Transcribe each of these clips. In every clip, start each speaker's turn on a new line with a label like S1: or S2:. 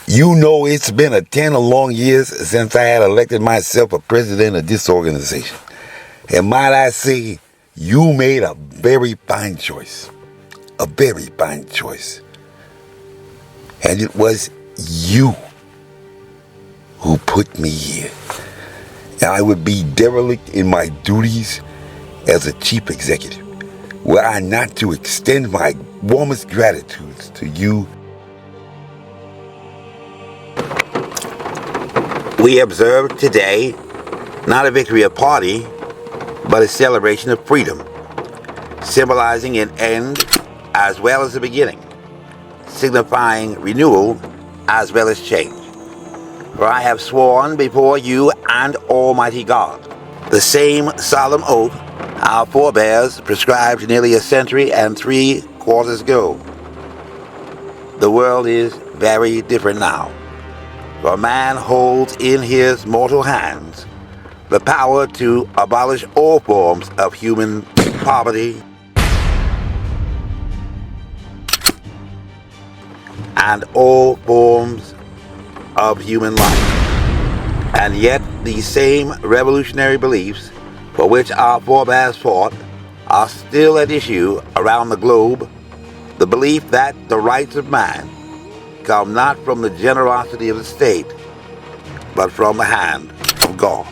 S1: You know, it's been 10 long years since I had elected myself a president of this organization. And might I say, you made a very fine choice. A very fine choice. And it was you who put me here. And I would be derelict in my duties as a chief executive were I not to extend my warmest gratitude to you. We observe today not a victory of party, but a celebration of freedom, symbolizing an end as well as a beginning, signifying renewal as well as change. For I have sworn before you and Almighty God the same solemn oath our forebears prescribed nearly a century and 3/4 ago. The world is very different now, for man holds in his mortal hands the power to abolish all forms of human poverty and all forms of human life. And yet these same revolutionary beliefs for which our forebears fought are still at issue around the globe. The belief that the rights of man come not from the generosity of the state, but from the hand of God.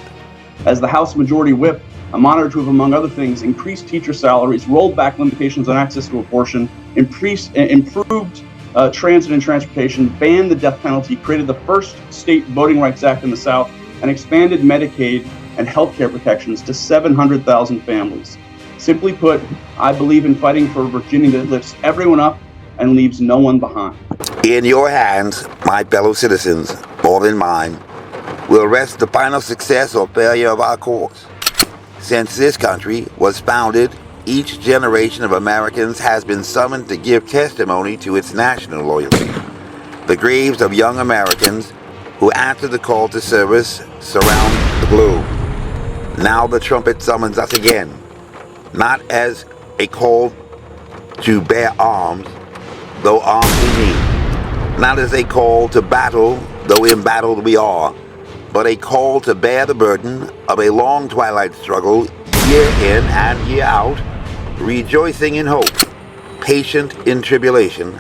S2: As the House Majority Whip, I'm honored to have, among other things, increased teacher salaries, rolled back limitations on access to abortion, improved transit and transportation, banned the death penalty, created the first state voting rights act in the South, and expanded Medicaid and healthcare protections to 700,000 families. Simply put, I believe in fighting for a Virginia that lifts everyone up and leaves no one behind.
S1: In your hands, my fellow citizens, more than mine, will rest the final success or failure of our cause. Since this country was founded, each generation of Americans has been summoned to give testimony to its national loyalty. The graves of young Americans who answered the call to service surround the globe. Now the trumpet summons us again, not as a call to bear arms, though armed we need, not as a call to battle, though embattled we are, but a call to bear the burden of a long twilight struggle, year in and year out, rejoicing in hope, patient in tribulation,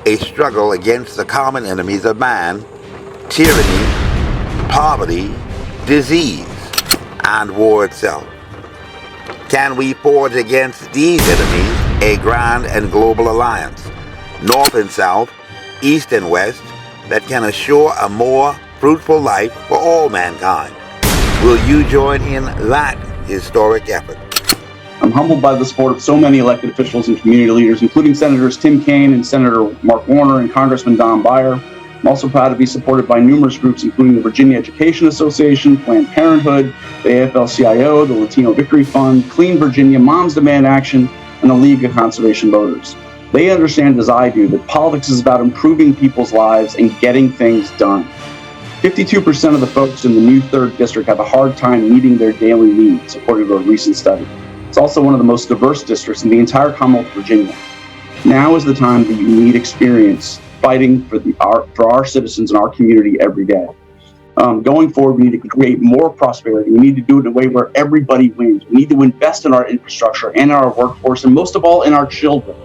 S1: a struggle against the common enemies of man, tyranny, poverty, disease, and war itself. Can we forge against these enemies a grand and global alliance, north and south, east and west, that can assure a more fruitful life for all mankind? Will you join in that historic effort?
S2: I'm humbled by the support of so many elected officials and community leaders, including Senators Tim Kaine and Senator Mark Warner and Congressman Don Beyer. I'm also proud to be supported by numerous groups, including the Virginia Education Association, Planned Parenthood, the AFL-CIO, the Latino Victory Fund, Clean Virginia, Moms Demand Action, and the League of Conservation Voters. They understand, as I do, that politics is about improving people's lives and getting things done. 52% of the folks in the new 3rd District have a hard time meeting their daily needs, according to a recent study. It's also one of the most diverse districts in the entire Commonwealth of Virginia. Now is the time that you need experience fighting for our citizens and our community every day. Going forward, we need to create more prosperity. We need to do it in a way where everybody wins. We need to invest in our infrastructure and in our workforce, and most of all, in our children.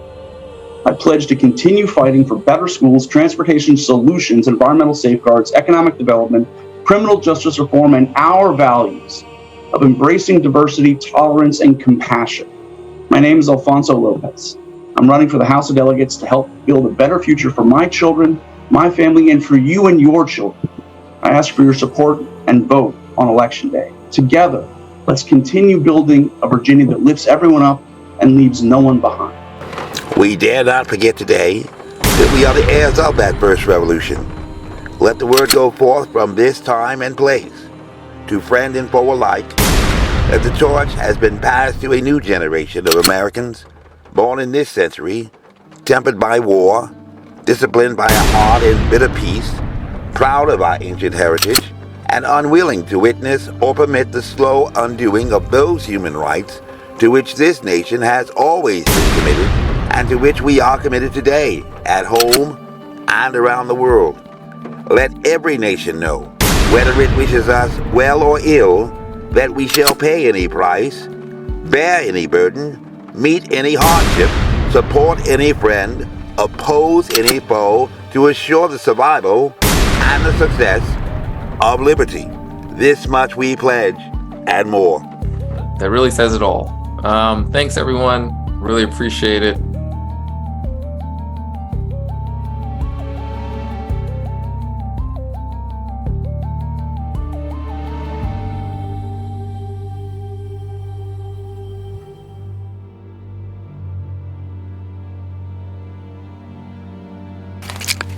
S2: I pledge to continue fighting for better schools, transportation solutions, environmental safeguards, economic development, criminal justice reform, and our values of embracing diversity, tolerance, and compassion. My name is Alfonso Lopez. I'm running for the House of Delegates to help build a better future for my children, my family, and for you and your children. I ask for your support and vote on Election Day. Together, let's continue building a Virginia that lifts everyone up and leaves no one behind.
S1: We dare not forget today that we are the heirs of that first revolution. Let the word go forth from this time and place to friend and foe alike that the torch has been passed to a new generation of Americans born in this century, tempered by war, disciplined by a hard and bitter peace, proud of our ancient heritage, and unwilling to witness or permit the slow undoing of those human rights to which this nation has always been committed and to which we are committed today, at home and around the world. Let every nation know, whether it wishes us well or ill, that we shall pay any price, bear any burden, meet any hardship, support any friend, oppose any foe to assure the survival and the success of liberty. This much we pledge and more.
S3: That really says it all. Thanks, everyone. Really appreciate it.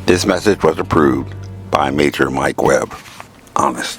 S1: This message was approved by Major Mike Webb. Honest.